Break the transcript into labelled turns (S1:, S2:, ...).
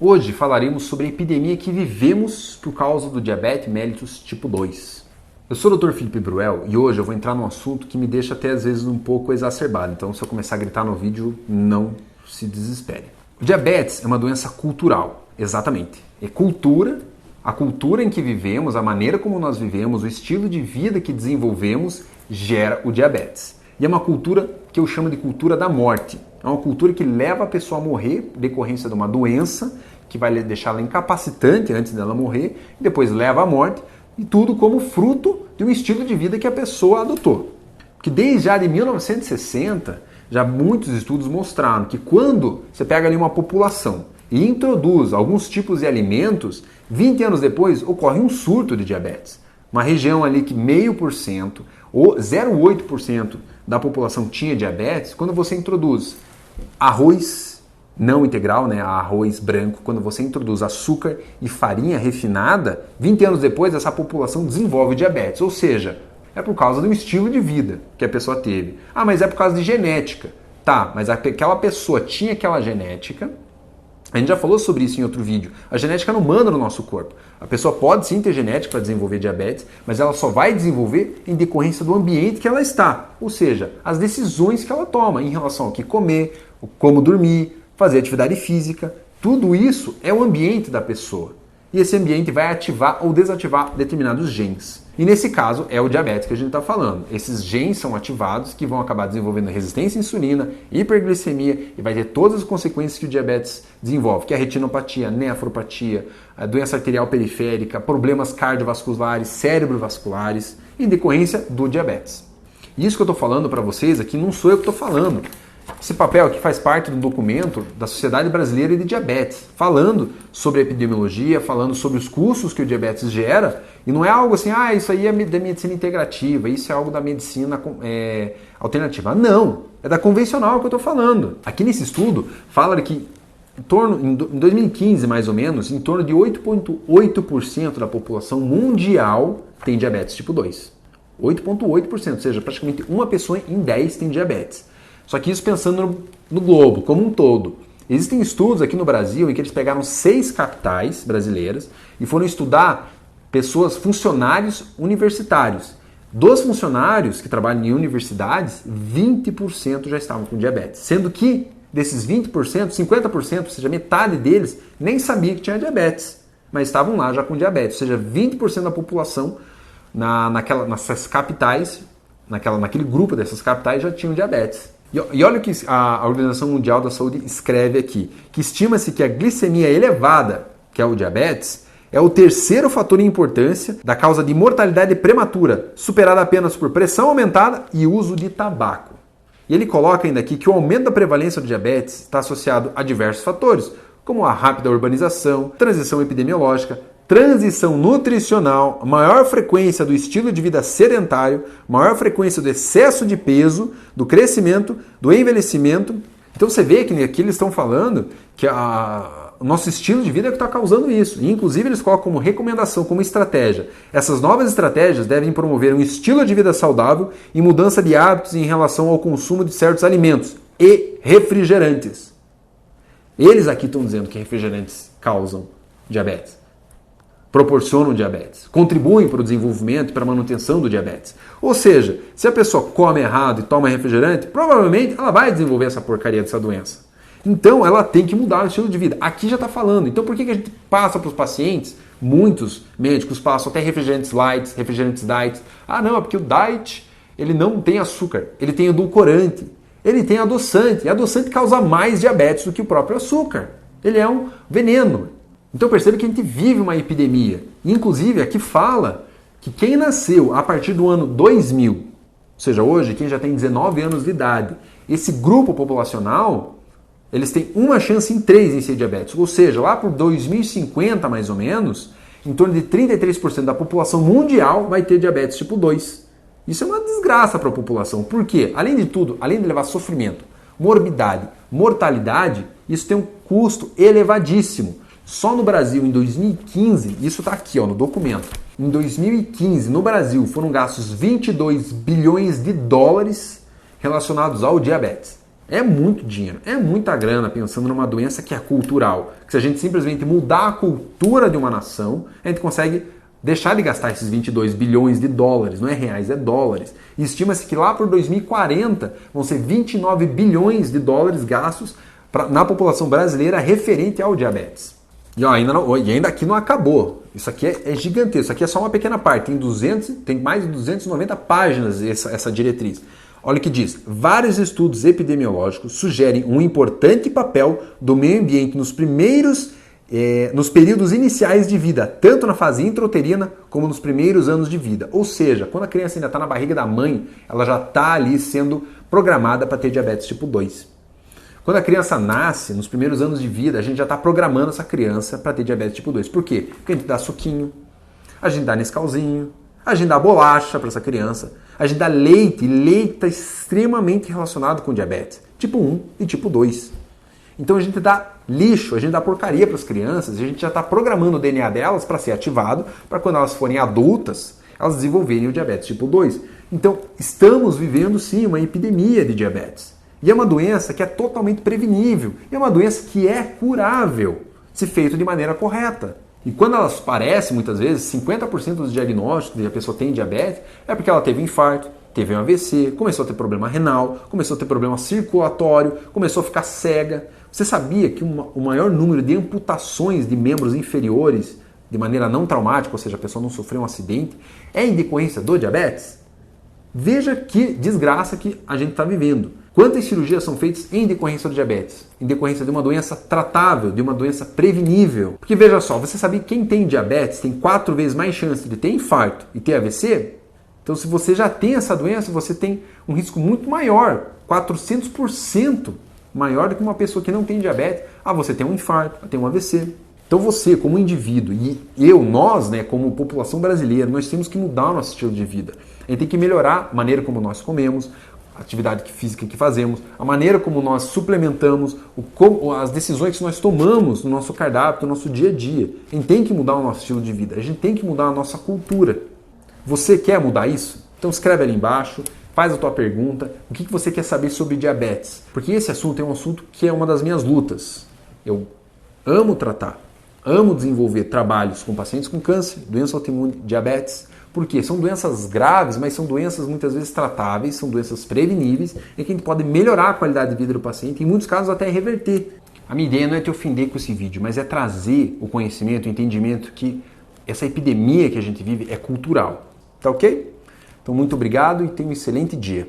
S1: Hoje falaremos sobre a epidemia que vivemos por causa do diabetes mellitus tipo 2. Eu sou o Dr. Felipe Bruel e hoje eu vou entrar num assunto que me deixa até às vezes um pouco exacerbado, então se eu começar a gritar no vídeo, não se desespere. O diabetes é uma doença cultural, exatamente. É cultura, a cultura em que vivemos, a maneira como nós vivemos, o estilo de vida que desenvolvemos gera o diabetes. E é uma cultura que eu chamo de cultura da morte. É uma cultura que leva a pessoa a morrer decorrência de uma doença que vai deixá-la incapacitante antes dela morrer e depois leva à morte, e tudo como fruto de um estilo de vida que a pessoa adotou. Porque desde já de 1960, já muitos estudos mostraram que quando você pega ali uma população e introduz alguns tipos de alimentos, 20 anos depois ocorre um surto de diabetes. Uma região ali que 0,5% ou 0,8% da população tinha diabetes, quando você introduz arroz não integral, arroz branco, quando você introduz açúcar e farinha refinada, 20 anos depois essa população desenvolve diabetes, ou seja, é por causa do estilo de vida que a pessoa teve. Ah, mas é por causa de genética. Tá, mas aquela pessoa tinha aquela genética. A gente já falou sobre isso em outro vídeo. A genética não manda no nosso corpo. A pessoa pode sim ter genética para desenvolver diabetes, mas ela só vai desenvolver em decorrência do ambiente que ela está. Ou seja, as decisões que ela toma em relação ao que comer, como dormir, fazer atividade física. Tudo isso é o ambiente da pessoa. E esse ambiente vai ativar ou desativar determinados genes. E nesse caso é o diabetes que a gente está falando. Esses genes são ativados que vão acabar desenvolvendo resistência à insulina, hiperglicemia e vai ter todas as consequências que o diabetes desenvolve, que é a retinopatia, nefropatia, a doença arterial periférica, problemas cardiovasculares, cerebrovasculares, em decorrência do diabetes. E isso que eu estou falando para vocês aqui não sou eu que estou falando. Esse papel aqui faz parte do documento da Sociedade Brasileira de Diabetes, falando sobre a epidemiologia, falando sobre os custos que o diabetes gera, e não é algo assim, isso aí é da medicina integrativa, isso é algo da medicina alternativa. Não, é da convencional que eu estou falando. Aqui nesse estudo, fala que em 2015, mais ou menos, em torno de 8,8% da população mundial tem diabetes tipo 2. 8,8%, ou seja, praticamente uma pessoa em 10 tem diabetes. Só que isso pensando no globo, como um todo. Existem estudos aqui no Brasil em que eles pegaram 6 capitais brasileiras e foram estudar funcionários universitários. Dos funcionários que trabalham em universidades, 20% já estavam com diabetes. Sendo que desses 20%, 50%, ou seja, metade deles, nem sabia que tinha diabetes, mas estavam lá já com diabetes. Ou seja, 20% da população nessas capitais, naquele grupo dessas capitais já tinham diabetes. E olha o que a Organização Mundial da Saúde escreve aqui, que estima-se que a glicemia elevada, que é o diabetes, é o terceiro fator em importância da causa de mortalidade prematura, superada apenas por pressão aumentada e uso de tabaco. E ele coloca ainda aqui que o aumento da prevalência do diabetes está associado a diversos fatores, como a rápida urbanização, transição epidemiológica, transição nutricional, maior frequência do estilo de vida sedentário, maior frequência do excesso de peso, do crescimento, do envelhecimento. Então você vê que aqui eles estão falando que o nosso estilo de vida é o que está causando isso. E inclusive eles colocam como recomendação, como estratégia. Essas novas estratégias devem promover um estilo de vida saudável e mudança de hábitos em relação ao consumo de certos alimentos e refrigerantes. Eles aqui estão dizendo que refrigerantes causam diabetes. Proporcionam diabetes, contribuem para o desenvolvimento e para a manutenção do diabetes. Ou seja, se a pessoa come errado e toma refrigerante, provavelmente ela vai desenvolver essa porcaria dessa doença. Então ela tem que mudar o estilo de vida. Aqui já está falando. Então por que a gente passa para os pacientes? Muitos médicos passam até refrigerantes light, refrigerantes diet. Não, é porque o diet ele não tem açúcar, ele tem edulcorante, ele tem adoçante. E adoçante causa mais diabetes do que o próprio açúcar. Ele é um veneno. Então percebe que a gente vive uma epidemia. Inclusive aqui fala que quem nasceu a partir do ano 2000, ou seja, hoje quem já tem 19 anos de idade, esse grupo populacional, eles têm uma chance em 3 em ser diabético. Ou seja, lá por 2050 mais ou menos, em torno de 33% da população mundial vai ter diabetes tipo 2. Isso é uma desgraça para a população. Por quê? Além de tudo, além de levar sofrimento, morbidade, mortalidade, isso tem um custo elevadíssimo. Só no Brasil, em 2015, isso está aqui no documento, em 2015, no Brasil, foram gastos 22 bilhões de dólares relacionados ao diabetes. É muito dinheiro, é muita grana pensando numa doença que é cultural. Que se a gente simplesmente mudar a cultura de uma nação, a gente consegue deixar de gastar esses 22 bilhões de dólares, não é reais, é dólares. E estima-se que lá por 2040 vão ser 29 bilhões de dólares gastos na população brasileira referente ao diabetes. E ainda aqui não acabou. Isso aqui é gigantesco. Isso aqui é só uma pequena parte. Tem mais de 290 páginas essa diretriz. Olha o que diz. Vários estudos epidemiológicos sugerem um importante papel do meio ambiente nos períodos iniciais de vida, tanto na fase intrauterina como nos primeiros anos de vida. Ou seja, quando a criança ainda está na barriga da mãe, ela já está ali sendo programada para ter diabetes tipo 2. Quando a criança nasce, nos primeiros anos de vida, a gente já está programando essa criança para ter diabetes tipo 2. Por quê? Porque a gente dá suquinho, a gente dá Nescauzinho, a gente dá bolacha para essa criança, a gente dá leite, e leite está extremamente relacionado com diabetes, tipo 1 e tipo 2. Então a gente dá lixo, a gente dá porcaria para as crianças, e a gente já está programando o DNA delas para ser ativado, para quando elas forem adultas, elas desenvolverem o diabetes tipo 2. Então estamos vivendo sim uma epidemia de diabetes. E é uma doença que é totalmente prevenível, e é uma doença que é curável, se feito de maneira correta. E quando elas aparecem, muitas vezes, 50% dos diagnósticos de a pessoa tem diabetes é porque ela teve um infarto, teve um AVC, começou a ter problema renal, começou a ter problema circulatório, começou a ficar cega. Você sabia que o maior número de amputações de membros inferiores de maneira não traumática, ou seja, a pessoa não sofreu um acidente, é em decorrência do diabetes? Veja que desgraça que a gente está vivendo. Quantas cirurgias são feitas em decorrência do diabetes? Em decorrência de uma doença tratável, de uma doença prevenível. Porque veja só, você sabia que quem tem diabetes tem 4 vezes mais chance de ter infarto e ter AVC? Então se você já tem essa doença, você tem um risco muito maior, 400% maior do que uma pessoa que não tem diabetes. Você tem um infarto, tem um AVC. Então você, como indivíduo, e nós, como população brasileira, nós temos que mudar o nosso estilo de vida. A gente tem que melhorar a maneira como nós comemos, a atividade física que fazemos, a maneira como nós suplementamos, as decisões que nós tomamos no nosso cardápio, no nosso dia a dia. A gente tem que mudar o nosso estilo de vida, a gente tem que mudar a nossa cultura. Você quer mudar isso? Então escreve ali embaixo, faz a tua pergunta, o que você quer saber sobre diabetes? Porque esse assunto é um assunto que é uma das minhas lutas. Eu amo tratar, amo desenvolver trabalhos com pacientes com câncer, doença autoimune, diabetes. Por quê? São doenças graves, mas são doenças muitas vezes tratáveis, são doenças preveníveis, em que a gente pode melhorar a qualidade de vida do paciente, em muitos casos até reverter. A minha ideia não é te ofender com esse vídeo, mas é trazer o conhecimento, o entendimento que essa epidemia que a gente vive é cultural. Tá ok? Então muito obrigado e tenha um excelente dia.